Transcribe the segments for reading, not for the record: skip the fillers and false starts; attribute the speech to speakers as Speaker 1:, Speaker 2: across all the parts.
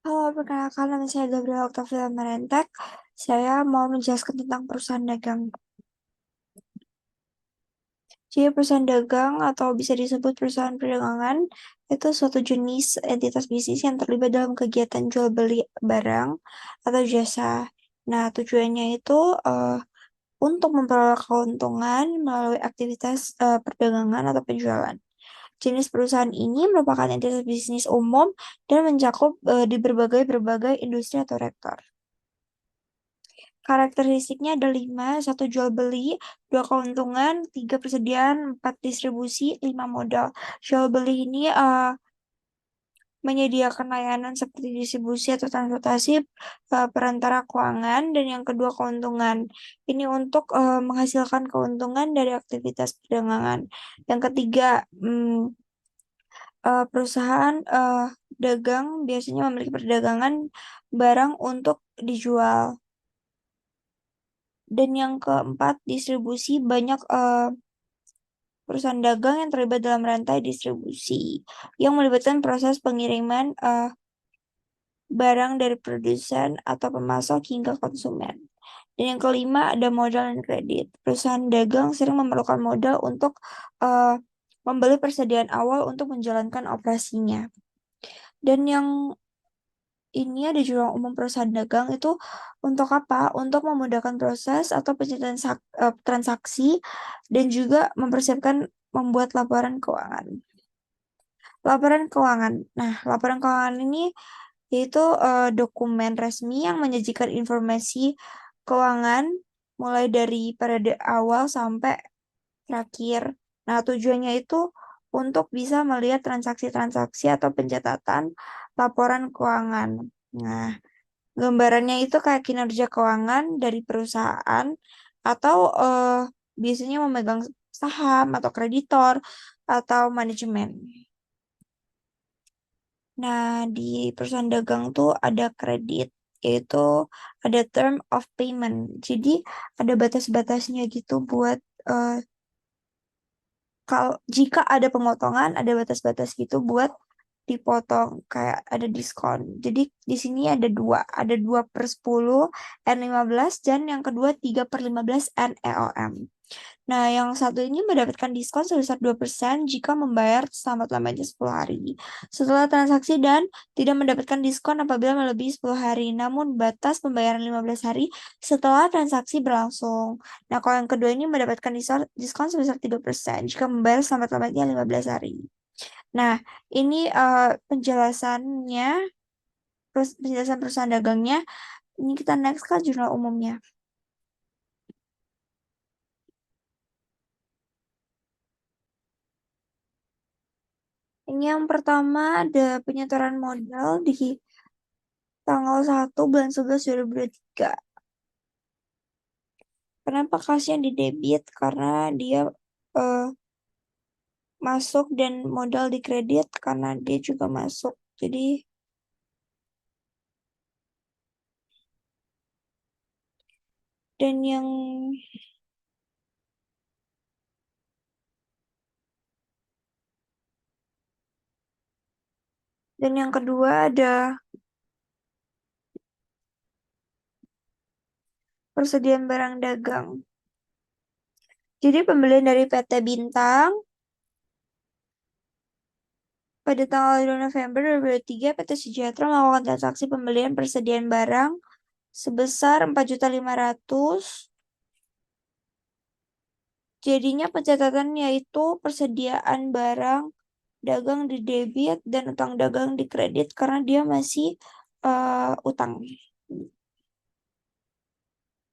Speaker 1: Halo, perkenalkan nama saya Gabriela Octavia Merentek. Saya mau menjelaskan tentang perusahaan dagang. Jadi perusahaan dagang atau bisa disebut perusahaan perdagangan itu suatu jenis entitas bisnis yang terlibat dalam kegiatan jual beli barang atau jasa. Nah, tujuannya itu untuk memperoleh keuntungan melalui aktivitas perdagangan atau penjualan. Jenis perusahaan ini merupakan entitas bisnis umum dan mencakup di berbagai industri atau sektor. Karakteristiknya ada 5, 1 jual beli, 2 keuntungan, 3 persediaan, 4 distribusi, 5 modal. Jual beli ini menyediakan layanan seperti distribusi atau transportasi perantara keuangan, dan yang kedua keuntungan. Ini untuk menghasilkan keuntungan dari aktivitas perdagangan. Yang ketiga, perusahaan dagang biasanya memiliki perdagangan barang untuk dijual. Dan yang keempat, distribusi. Banyak perusahaan dagang yang terlibat dalam rantai distribusi yang melibatkan proses pengiriman barang dari produsen atau pemasok hingga konsumen. Dan yang kelima, ada modal dan kredit. Perusahaan dagang sering memerlukan modal untuk uh, membeli persediaan awal untuk menjalankan operasinya. Dan yang ini ada jurang umum perusahaan dagang itu untuk apa? Untuk memudahkan proses atau pencatatan transaksi dan juga mempersiapkan membuat laporan keuangan. Laporan keuangan. Nah, laporan keuangan ini yaitu dokumen resmi yang menyajikan informasi keuangan mulai dari periode awal sampai terakhir. Nah, tujuannya itu untuk bisa melihat transaksi-transaksi atau pencatatan laporan keuangan. Nah, gambarannya itu kayak kinerja keuangan dari perusahaan atau biasanya memegang saham atau kreditor atau manajemen. Nah, di perusahaan dagang tuh ada kredit, yaitu ada term of payment. Jadi ada batas-batasnya gitu buat kalau jika ada pemotongan, ada batas-batas gitu buat dipotong, kayak ada diskon. Jadi di sini ada 2/10 N15 dan yang kedua 3/15 NEOM. Nah, yang satu ini mendapatkan diskon sebesar 2% jika membayar selama-lamanya 10 hari setelah transaksi, dan tidak mendapatkan diskon apabila melebihi 10 hari, namun batas pembayaran 15 hari setelah transaksi berlangsung. Nah, kalau yang kedua ini mendapatkan diskon sebesar 3% jika membayar selama-lamanya 15 hari. Nah, ini penjelasannya, penjelasan perusahaan dagangnya. Ini kita next ke jurnal umumnya. Ini yang pertama ada penyetoran modal di tanggal 1 bulan 11 2023. Kenapa kasnya di debit? Karena dia eh, masuk, dan modal di kredit karena dia juga masuk. Jadi dan yang kedua ada persediaan barang dagang. Jadi pembelian dari PT Bintang pada tanggal 2 November 2023, PT Sejahtera melakukan transaksi pembelian persediaan barang sebesar 4.500.000. Jadinya pencatatan yaitu persediaan barang dagang di debit dan utang dagang di kredit karena dia masih utang.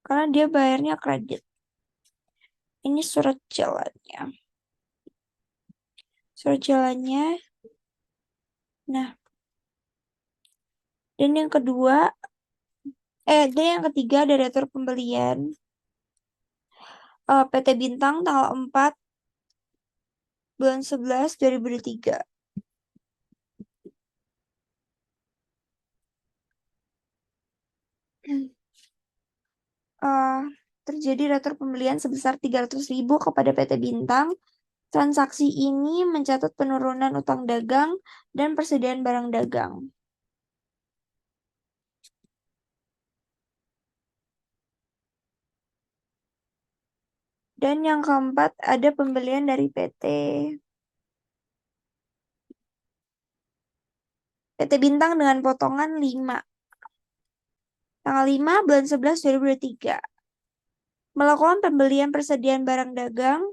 Speaker 1: Karena dia bayarnya kredit. Ini surat jalannya. Surat jalannya. Nah, dan yang kedua, dan yang ketiga ada retur pembelian PT Bintang tanggal 4 bulan 11 2023. Eh, terjadi retur pembelian sebesar 300.000 kepada PT Bintang. Transaksi ini mencatat penurunan utang dagang dan persediaan barang dagang. Dan yang keempat ada pembelian dari PT. PT Bintang dengan potongan 5. Tanggal 5 bulan 11 2023. Melakukan pembelian persediaan barang dagang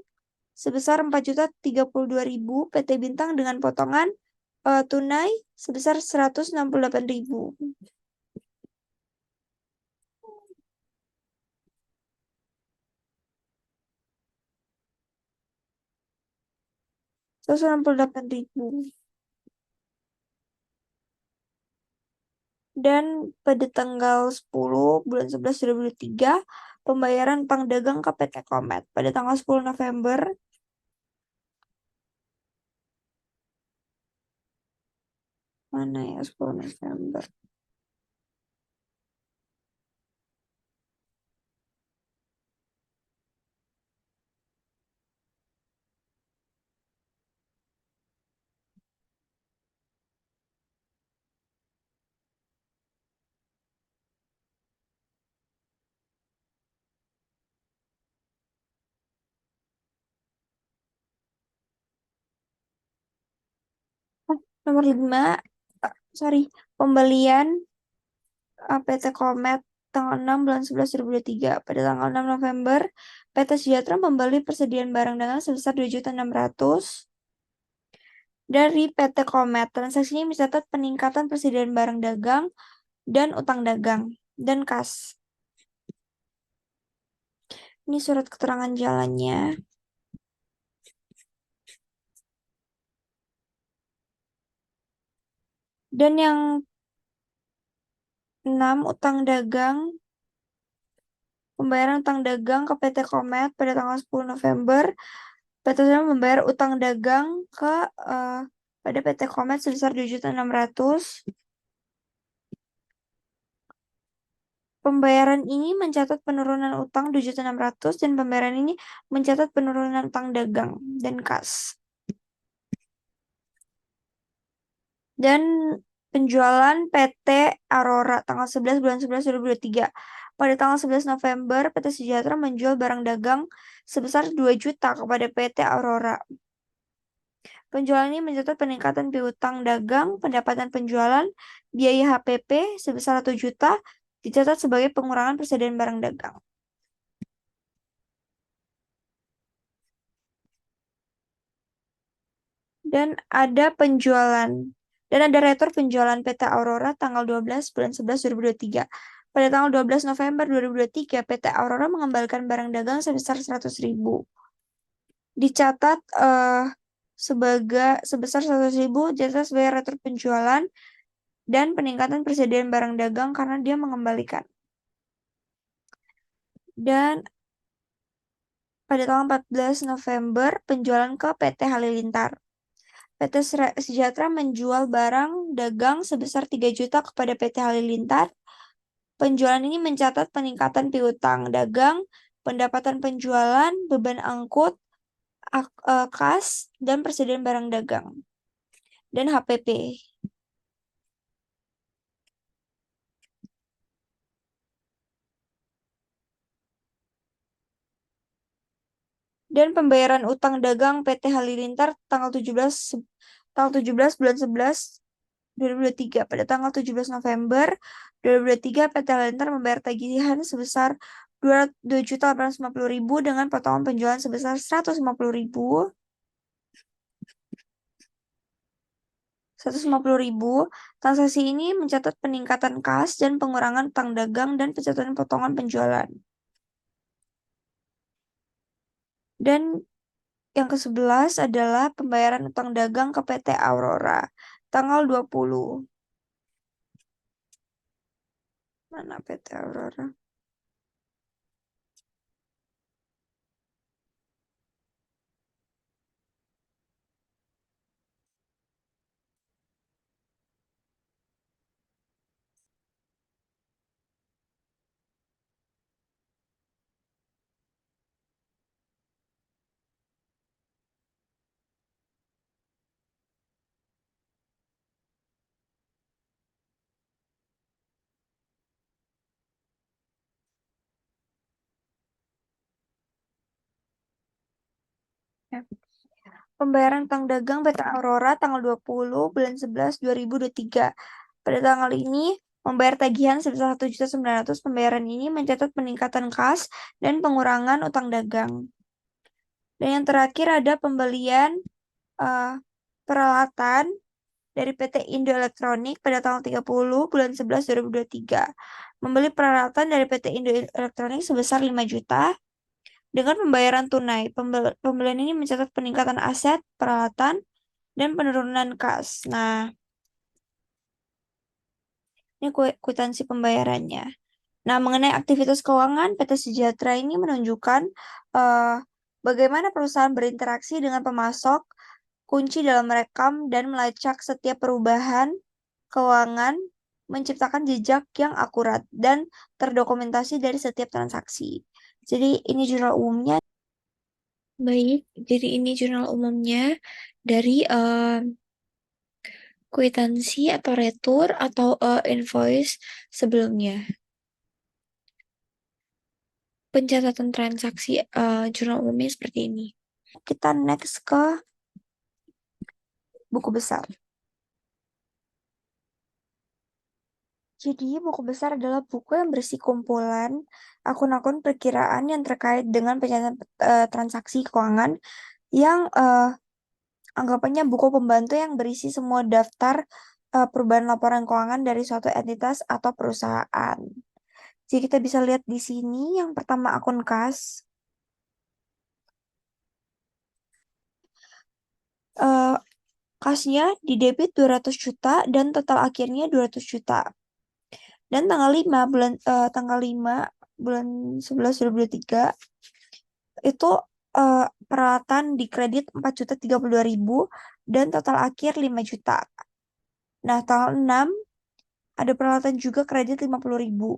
Speaker 1: sebesar 4.032.000 PT Bintang dengan potongan tunai sebesar 168.000. 168.000. Dan pada tanggal 10 bulan 11 2023 pembayaran utang dagang ke PT Komet pada tanggal 10 November. Mana ya 10 November? Nomor 5, sorry, pembelian PT Komet tanggal 6 bulan 11 2023. Pada tanggal 6 November, PT Sejahtera membeli persediaan barang dagang sebesar 2.600.000 dari PT Komet. Transaksi ini mencatat peningkatan persediaan barang dagang dan utang dagang dan kas. Ini surat keterangan jalannya. Dan yang 6, utang dagang. Pembayaran utang dagang ke PT Komet pada tanggal 10 November. PT Sejahtera membayar utang dagang eh, pada PT Komet sebesar 2.600.000. Pembayaran ini mencatat penurunan utang 2.600.000 dan pembayaran ini mencatat penurunan utang dagang dan kas. Dan penjualan PT Aurora tanggal 11 bulan 11 2023. Pada tanggal 11 November, PT Sejahtera menjual barang dagang sebesar 2 juta kepada PT Aurora. Penjualan ini mencatat peningkatan piutang dagang, pendapatan penjualan, biaya HPP sebesar 1 juta dicatat sebagai pengurangan persediaan barang dagang. Dan ada penjualan dan ada retur penjualan PT Aurora tanggal 12 bulan 11 2023. Pada tanggal 12 November 2023, PT Aurora mengembalikan barang dagang sebesar 100.000. Dicatat sebesar 100.000 dicatat sebagai retur penjualan dan peningkatan persediaan barang dagang karena dia mengembalikan. Dan pada tanggal 14 November penjualan ke PT Halilintar. PT Sejahtera menjual barang dagang sebesar 3 juta kepada PT Halilintar. Penjualan ini mencatat peningkatan piutang dagang, pendapatan penjualan, beban angkut, kas, dan persediaan barang dagang, dan HPP. Dan pembayaran utang dagang PT Halilintar tanggal 17 bulan 11 2023. Pada tanggal 17 November 2023, PT Halilintar membayar tagihan sebesar 2.850.000 dengan potongan penjualan sebesar 150.000. 150.000. Transaksi ini mencatat peningkatan kas dan pengurangan utang dagang dan pencatatan potongan penjualan. Dan yang ke-11 adalah pembayaran utang dagang ke PT Aurora tanggal 20. Mana PT Aurora? Ya. Pembayaran utang dagang PT Aurora tanggal 20 bulan 11 2023. Pada tanggal ini, membayar tagihan sebesar 1.900.000. Pembayaran ini mencatat peningkatan kas dan pengurangan utang dagang. Dan yang terakhir ada pembelian eh, peralatan dari PT Indo Elektronik pada tanggal 30 bulan 11 2023. Membeli peralatan dari PT Indo Elektronik sebesar 5 juta dengan pembayaran tunai. Pembelian ini mencatat peningkatan aset, peralatan, dan penurunan kas. Nah, ini kwitansi pembayarannya. Nah, mengenai aktivitas keuangan, PT Sejahtera ini menunjukkan eh, bagaimana perusahaan berinteraksi dengan pemasok, kunci dalam merekam dan melacak setiap perubahan keuangan, menciptakan jejak yang akurat dan terdokumentasi dari setiap transaksi. Jadi, ini jurnal umumnya. Baik, jadi ini jurnal umumnya dari kwitansi atau retur atau invoice sebelumnya. Pencatatan transaksi jurnal umumnya seperti ini. Kita next ke buku besar. Jadi, buku besar adalah buku yang berisi kumpulan akun-akun perkiraan yang terkait dengan pencatatan transaksi keuangan yang anggapannya buku pembantu yang berisi semua daftar perubahan laporan keuangan dari suatu entitas atau perusahaan. Jadi kita bisa lihat di sini yang pertama akun kas. Eh, Kasnya di debit 200 juta dan total akhirnya 200 juta. Dan tanggal 5 bulan 11 2023 itu peralatan di kredit 4.032.000 dan total akhir 5 juta. Nah, tanggal 6 ada peralatan juga kredit 50.000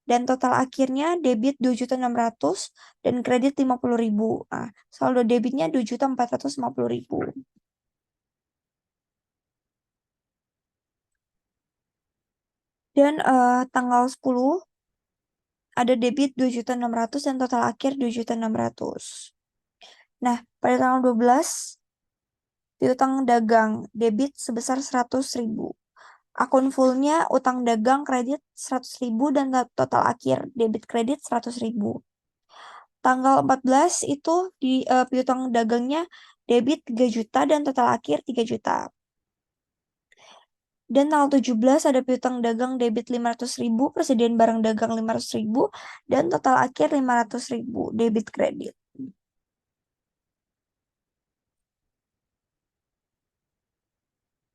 Speaker 1: dan total akhirnya debit 2.600.000 dan kredit 50.000. Nah, saldo debitnya 2.450.000. Dan tanggal 10 ada debit 2.600.000 dan total akhir 2.600.000. Nah, pada tanggal 12 piutang dagang debit sebesar 100.000. Akun fullnya utang dagang kredit 100.000 dan total akhir debit kredit 100.000. Tanggal 14 itu di piutang dagangnya debit 3 juta dan total akhir 3 juta. Dan tanggal 17 ada piutang dagang debit 500.000, persediaan barang dagang 500.000, dan total akhir 500.000 debit kredit.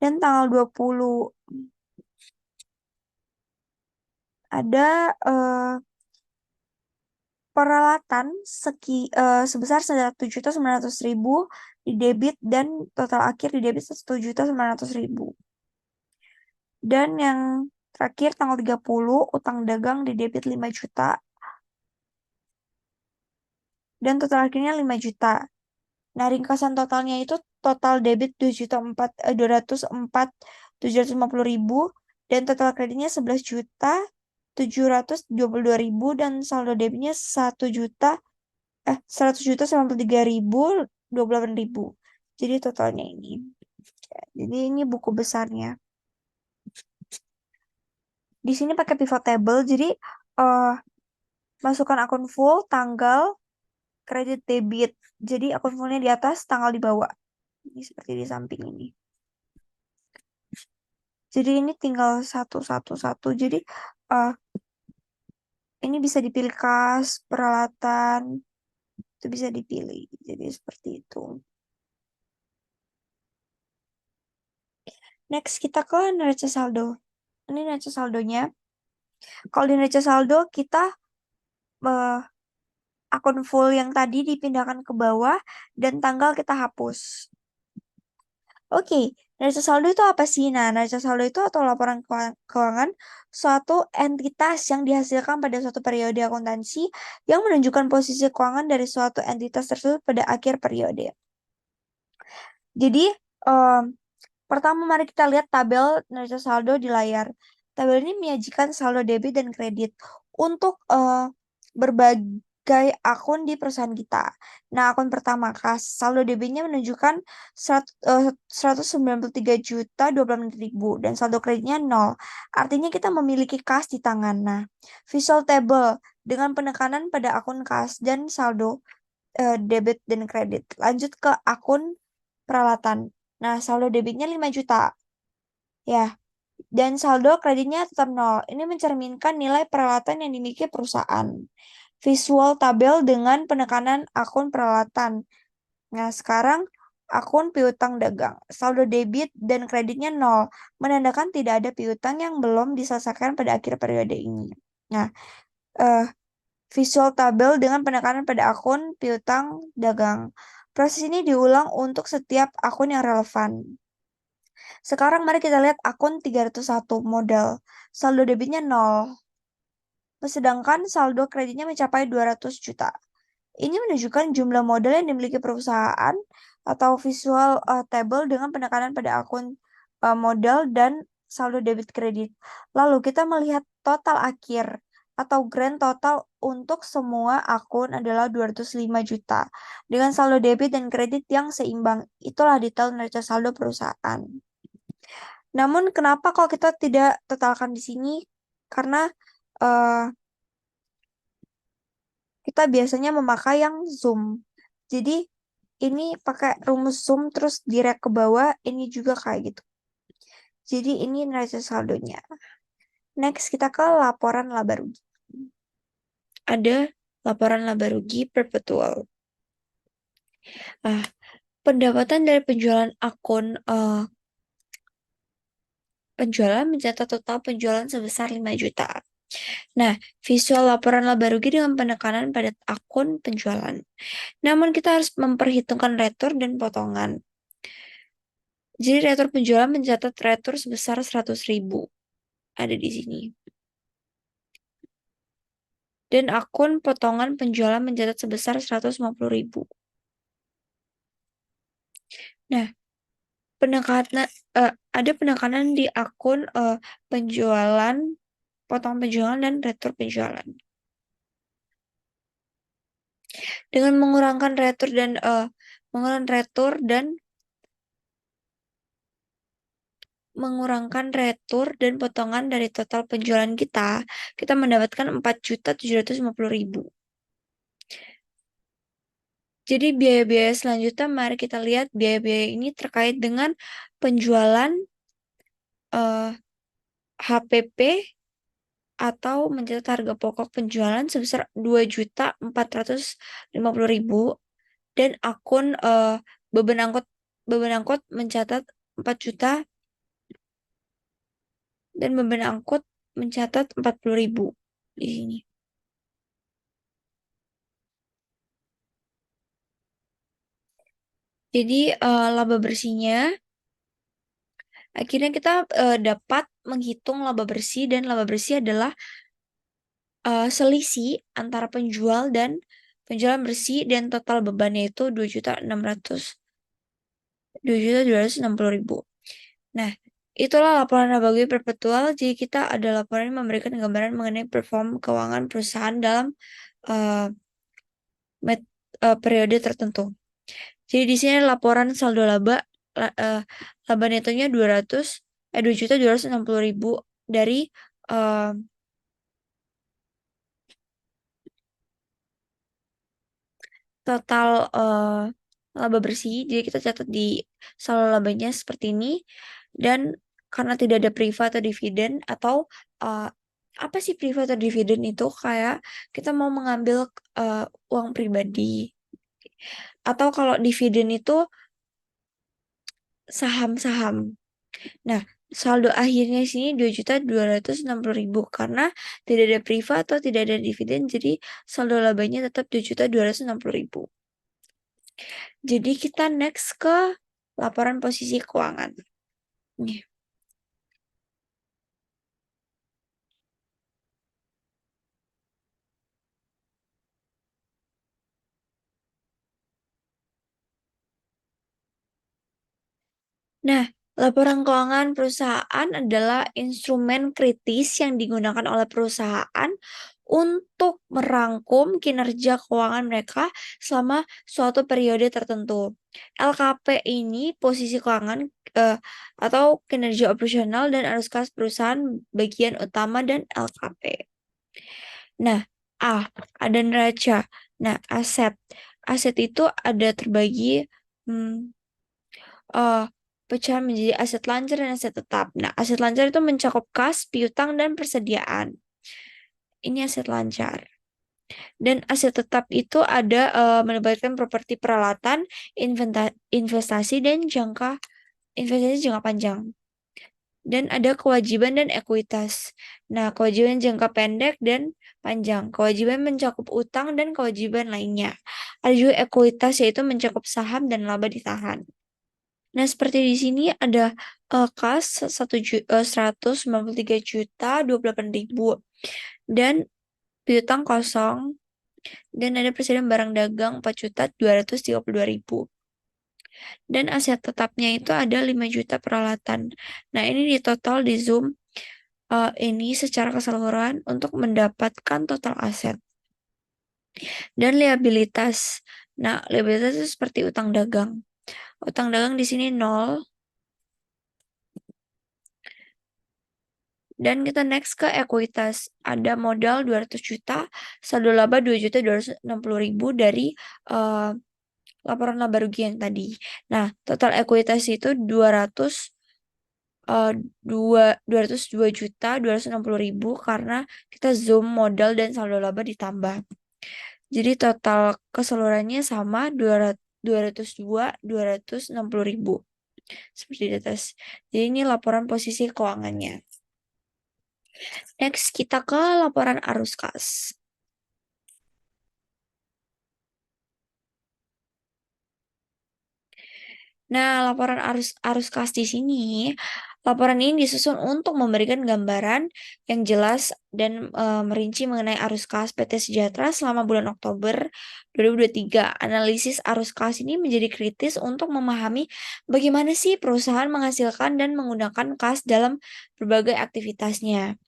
Speaker 1: Dan tanggal 20 ada peralatan sebesar 1.900.000 di debit dan total akhir di debit 1.900.000. Dan yang terakhir tanggal 30 utang dagang di debit 5 juta dan total akhirnya 5 juta. Nah, ringkasan totalnya itu total debit 204.750.000 dan total kreditnya 11.722.000 dan saldo debitnya 100.093.028.000. Jadi totalnya ini. Jadi ini buku besarnya. Di sini pakai pivot table. Jadi eh masukkan akun full, tanggal, kredit, debit. Jadi akun fullnya di atas, tanggal di bawah. Ini seperti di samping ini. Jadi ini tinggal satu. Jadi eh ini bisa dipilih kas, peralatan, itu bisa dipilih. Jadi seperti itu. Next kita ke neraca saldo. Ini neraca saldonya. Kalau di neraca saldo kita eh, akun full yang tadi dipindahkan ke bawah dan tanggal kita hapus. Oke, neraca saldo itu apa sih? Nah, neraca saldo itu atau laporan keuangan suatu entitas yang dihasilkan pada suatu periode akuntansi yang menunjukkan posisi keuangan dari suatu entitas tersebut pada akhir periode. Jadi, em, pertama mari kita lihat tabel neraca saldo di layar. Tabel ini menyajikan saldo debit dan kredit. Untuk berbagi sebagai akun di perusahaan kita. Nah, akun pertama, kas saldo debitnya menunjukkan 193 juta 26 ribu dan saldo kreditnya 0. Artinya kita memiliki kas di tangan. Nah, visual table dengan penekanan pada akun kas dan saldo debit dan kredit. Lanjut ke akun peralatan. Nah, saldo debitnya 5 juta. Ya, dan saldo kreditnya tetap 0. Ini mencerminkan nilai peralatan yang dimiliki perusahaan. Visual tabel dengan penekanan akun peralatan. Nah, sekarang akun piutang dagang. Saldo debit dan kreditnya 0, menandakan tidak ada piutang yang belum diselesaikan pada akhir periode ini. Nah, eh, visual tabel dengan penekanan pada akun piutang dagang. Proses ini diulang untuk setiap akun yang relevan. Sekarang mari kita lihat akun 301 modal. Saldo debitnya 0, sedangkan saldo kreditnya mencapai 200 juta. Ini menunjukkan jumlah modal yang dimiliki perusahaan atau visual table dengan penekanan pada akun modal dan saldo debit kredit. Lalu kita melihat total akhir atau grand total untuk semua akun adalah 205 juta dengan saldo debit dan kredit yang seimbang. Itulah detail neraca saldo perusahaan. Namun kenapa kalau kita tidak totalkan di sini? Karena eh, kita biasanya memakai yang zoom. Jadi ini pakai rumus zoom terus direct ke bawah, ini juga kayak gitu. Jadi ini neraca saldonya. Next kita ke laporan laba rugi. Ada laporan laba rugi perpetual. Ah, pendapatan dari penjualan akun penjualan mencatat total penjualan sebesar 5 juta. Nah, visual laporan laba rugi dengan penekanan pada akun penjualan. Namun kita harus memperhitungkan retur dan potongan. Jadi retur penjualan mencatat retur sebesar 100 ribu. Ada di sini. Dan akun potongan penjualan mencatat sebesar 150 ribu. Nah, penekanan ada penekanan di akun penjualan, potongan penjualan dan retur penjualan. Dengan mengurangkan retur dan mengurangkan retur dan potongan dari total penjualan kita mendapatkan 4.750.000. Jadi biaya-biaya selanjutnya mari kita lihat biaya-biaya ini terkait dengan penjualan HPP atau mencatat harga pokok penjualan sebesar 2.450.000 dan akun beban angkut mencatat 4 juta dan beban angkut mencatat 40.000 di sini. Jadi laba bersihnya akhirnya kita dapat menghitung laba bersih dan laba bersih adalah selisih antara penjualan bersih dan total bebannya itu 2.260.000. Nah, itulah laporan laba rugi perpetual. Jadi kita ada laporan yang memberikan gambaran mengenai perform keuangan perusahaan dalam uh, periode tertentu. Jadi di sini laporan saldo laba laba netonya 2.260.000 dari uh, total laba bersih. Jadi kita catat di saldo labanya seperti ini. Dan karena tidak ada priva atau dividen atau uh, apa sih priva atau dividen itu kayak kita mau mengambil uang pribadi. Atau kalau dividen itu saham-saham. Nah, saldo akhirnya sini 2.260.000 karena tidak ada priva atau tidak ada dividen, jadi saldo labanya tetap 2.260.000. Jadi kita next ke laporan posisi keuangan. Nih. Nah, laporan keuangan perusahaan adalah instrumen kritis yang digunakan oleh perusahaan untuk merangkum kinerja keuangan mereka selama suatu periode tertentu. LKP ini posisi keuangan eh, atau kinerja operasional dan arus kas perusahaan bagian utama dan LKP. Nah, ada neraca. Nah, aset. Aset itu ada terbagi hmm, eh, pecahan menjadi aset lancar dan aset tetap. Nah, aset lancar itu mencakup kas, piutang, dan persediaan. Ini aset lancar. Dan aset tetap itu ada melibatkan properti peralatan, investasi, dan investasi jangka panjang. Dan ada kewajiban dan ekuitas. Nah, kewajiban jangka pendek dan panjang. Kewajiban mencakup utang dan kewajiban lainnya. Ada juga ekuitas yaitu mencakup saham dan laba ditahan. Nah, seperti di sini ada kas 193 juta 28.000 dan piutang kosong dan ada persediaan barang dagang 4 juta 232.000. Dan aset tetapnya itu ada 5 juta peralatan. Nah, ini di total di Zoom ini secara keseluruhan untuk mendapatkan total aset. Dan liabilitas. Nah, liabilitas itu seperti utang dagang. Utang dagang di sini 0. Dan kita next ke ekuitas. Ada modal 200 juta, saldo laba 2.260.000 dari uh, laporan laba rugi yang tadi. Nah, total ekuitas itu 202 juta 260.000 karena kita zoom modal dan saldo laba ditambah. Jadi total keseluruhannya sama 202 260.000 seperti di atas. Jadi ini laporan posisi keuangannya. Next kita ke laporan arus kas. Nah, laporan arus kas di sini, laporan ini disusun untuk memberikan gambaran yang jelas dan merinci mengenai arus kas PT Sejahtera selama bulan Oktober 2023. Analisis arus kas ini menjadi kritis untuk memahami bagaimana sih perusahaan menghasilkan dan menggunakan kas dalam berbagai aktivitasnya.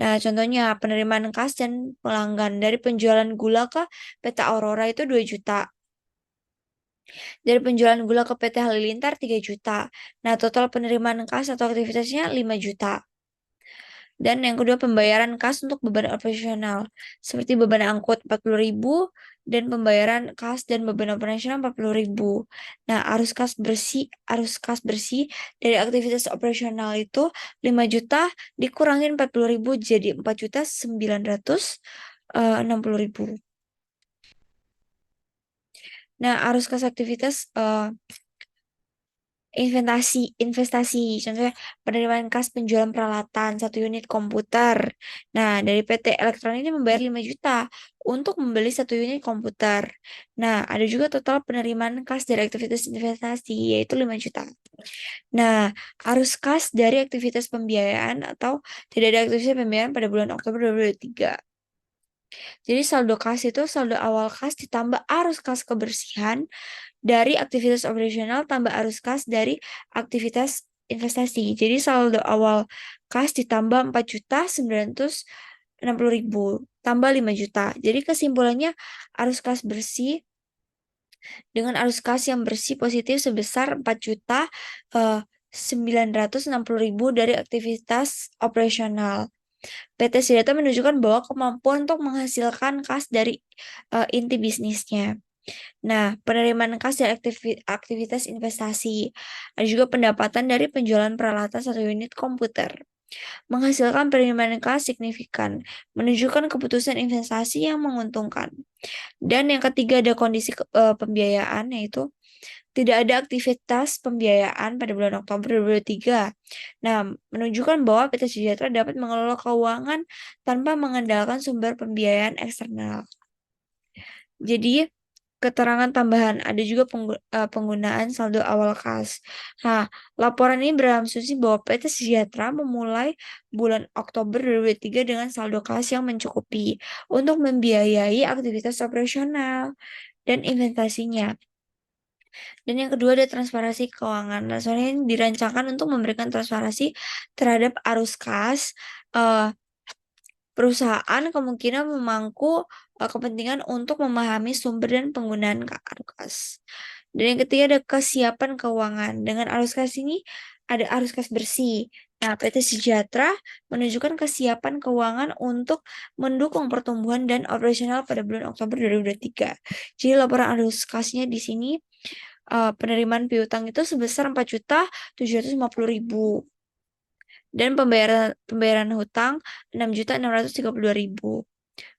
Speaker 1: Nah, contohnya penerimaan kas dan pelanggan dari penjualan gula ke PT Aurora itu 2 juta. Dari penjualan gula ke PT Halilintar 3 juta. Nah, total penerimaan kas atau aktivitasnya 5 juta. Dan yang kedua pembayaran kas untuk beban operasional. Seperti beban angkut 40.000 dan pembayaran kas dan beban operasional 40.000. Nah, arus kas bersih dari aktivitas operasional itu 5 juta dikurangin 40.000 jadi 4.960.000. Nah, arus kas aktivitas investasi contohnya penerimaan kas penjualan peralatan 1 unit komputer. Nah, dari PT Elektronik ini membayar 5 juta untuk membeli 1 unit komputer. Nah, ada juga total penerimaan kas dari aktivitas investasi yaitu 5 juta. Nah, arus kas dari aktivitas pembiayaan atau tidak ada aktivitas pembiayaan pada bulan Oktober 2023. Jadi saldo kas itu saldo awal kas ditambah arus kas kebersihan dari aktivitas operasional tambah arus kas dari aktivitas investasi. Jadi saldo awal kas ditambah 4.960.000 tambah 5 juta. Jadi kesimpulannya arus kas bersih dengan arus kas yang bersih positif sebesar 4.960.000 dari aktivitas operasional. PT Sidata menunjukkan bahwa kemampuan untuk menghasilkan kas dari inti bisnisnya. Nah, penerimaan kas dari aktivitas investasi. Ada juga pendapatan dari penjualan peralatan 1 unit komputer. Menghasilkan penerimaan kas signifikan, menunjukkan keputusan investasi yang menguntungkan. Dan yang ketiga ada kondisi pembiayaan, yaitu tidak ada aktivitas pembiayaan pada bulan Oktober 2023. Nah, menunjukkan bahwa PT Sejahtera dapat mengelola keuangan tanpa mengandalkan sumber pembiayaan eksternal. Jadi, keterangan tambahan ada juga penggunaan saldo awal kas. Nah, laporan ini berasumsi bahwa PT Sejahtera memulai bulan Oktober 2023 dengan saldo kas yang mencukupi untuk membiayai aktivitas operasional dan investasinya. Dan yang kedua ada transparansi keuangan. Nah, soalnya ini dirancangkan untuk memberikan transparansi terhadap arus kas, Perusahaan kemungkinan memangku kepentingan untuk memahami sumber dan penggunaan arus kas. Dan yang ketiga ada kesiapan keuangan. Dengan arus kas ini ada arus kas bersih. Nah, PT Sejahtera menunjukkan kesiapan keuangan untuk mendukung pertumbuhan dan operasional pada bulan Oktober 2023. Jadi laporan arus kasnya di sini penerimaan piutang itu sebesar 4.750.000 dan pembayaran hutang 6.632.000.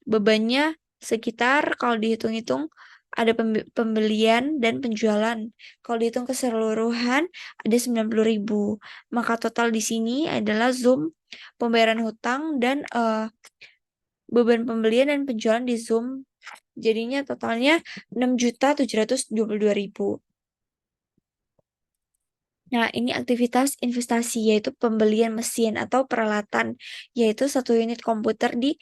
Speaker 1: Bebannya sekitar kalau dihitung-hitung ada pembelian dan penjualan. Kalau dihitung keseluruhan ada 90.000. Maka total di sini adalah zoom pembayaran hutang dan beban pembelian dan penjualan di zoom. Jadinya totalnya 6.722.000. Nah, ini aktivitas investasi, yaitu pembelian mesin atau peralatan, yaitu 1 unit komputer di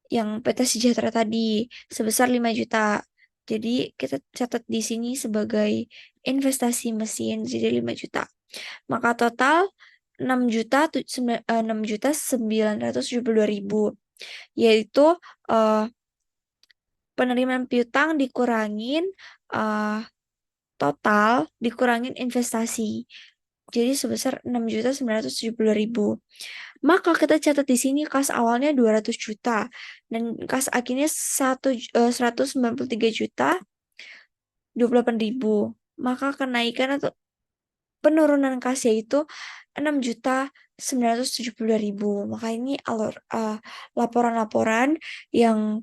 Speaker 1: yang PT Sejahtera tadi, sebesar 5 juta. Jadi, kita catat di sini sebagai investasi mesin, jadi 5 juta. Maka total 6.972.000, yaitu penerimaan piutang dikurangin total dikurangin investasi. Jadi sebesar 6.970.000. Maka kita catat di sini kas awalnya 200 juta dan kas akhirnya 193 juta 28.000. Maka kenaikan atau penurunan kasnya itu 6.972.000. Maka ini laporan-laporan yang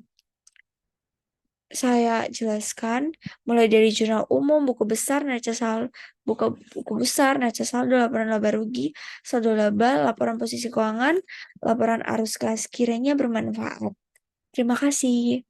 Speaker 1: saya jelaskan mulai dari jurnal umum, buku besar, buku besar, neraca saldo, laporan laba rugi, saldo laba, laporan posisi keuangan, laporan arus kas. Kiranya bermanfaat. Terima kasih.